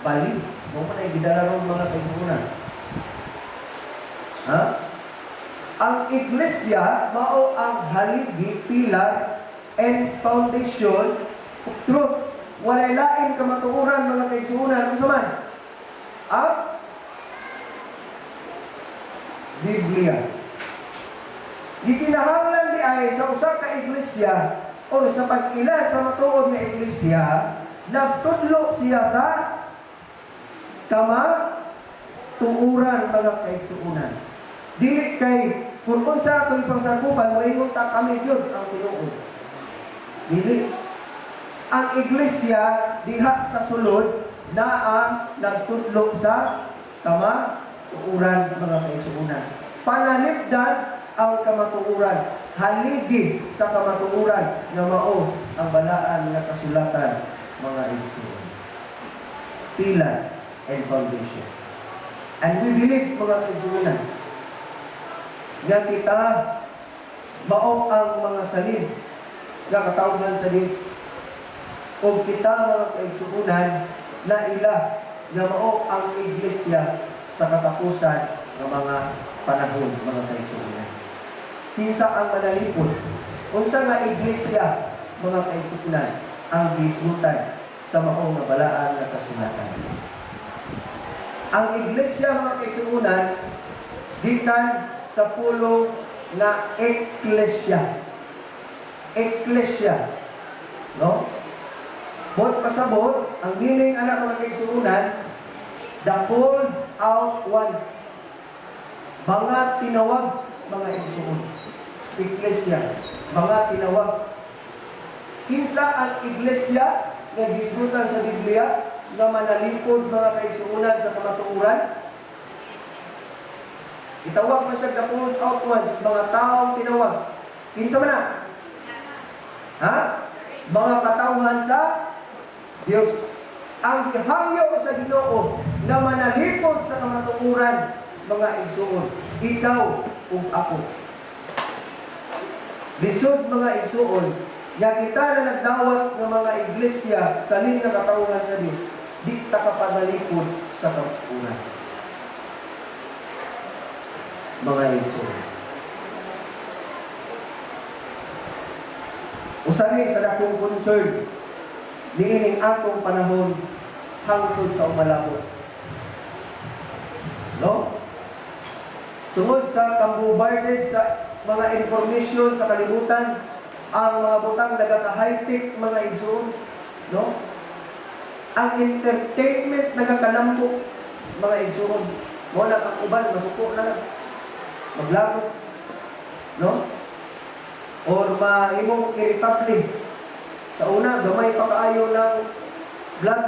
Bali, mo man ay gidala ron mga kaigsuonan. Ha? Ang iglesia mao ang haligi, pilar, and foundation of truth. Walay lain kamatuoran mga kaigsuonan. Unsa man? Ang Biblia. Gikinahanglan di ay sa usa ka iglesia o sa pag-ila sa matuod nga iglesia, nagtudlo siya sa kamatuoran mga kaigsuonan. Dili kay kung unsa ato'y pangsakupan, moingon ta kami gyud ang tinuod. Dili. Ang iglesia diha sa sulod na ang nagtudlo sa kamatuoran mga kaigsuonan. Panalipdan ang kamatuoran, haligi sa kamatuoran nga mao ang balaan nga kasulatan mga igsoon. Pillar and foundation. And we believe mga igsuonan nga kita mao ang mga salid nga katawhan sa Dios. Kung kita mga kaigsuonan na ila nga mao ang iglesia sa katapusan ng mga panahon mga kaigsuonan. Kinsa ang manalipod? Unsa nga iglesia mga kaigsuonan ang gisgutan sa mao nga balaan nga kasulatan. Ang iglesia mga kaigsuonan gikan sa pulo nga eklesia. Eklesia. No? Bot pasabot, ang meaning anak mga kaigsuonan, the called out ones. Mga tinawag mga igsuon. Iglesia, mga tinawag. Kinsa ang iglesia nga gisgutan sa Biblia nga manalipod mga kaigsuonan sa kamatuoran? Itawag man siya the called out ones, mga taong tinawag. Kinsa man na? Ha? Mga katawhan sa Dios. Ang gihangyo sa Ginoo na manalipod sa kamatuoran mga igsuon. Ikaw ug ako. Lisod mga igsuon, nga kita na nagdawat ng mga iglesia sa linya katawhan sa Dios, di ta kapanalipod sa kamatuoran. Mga igsuon. Usani sa dakong concern niining atong panahon hangtod sa umalabot. No? Tungod sa kambubarded sa mga information sa kalibutan, ang mga butang nagaka-high-tech mga igsoon, no? Ang entertainment nagakalampok mga igsoon. Mo na ang uban masuko na maglaro, no? Or mahimong irritable. Sa una, gamay pa kaayo ng vlog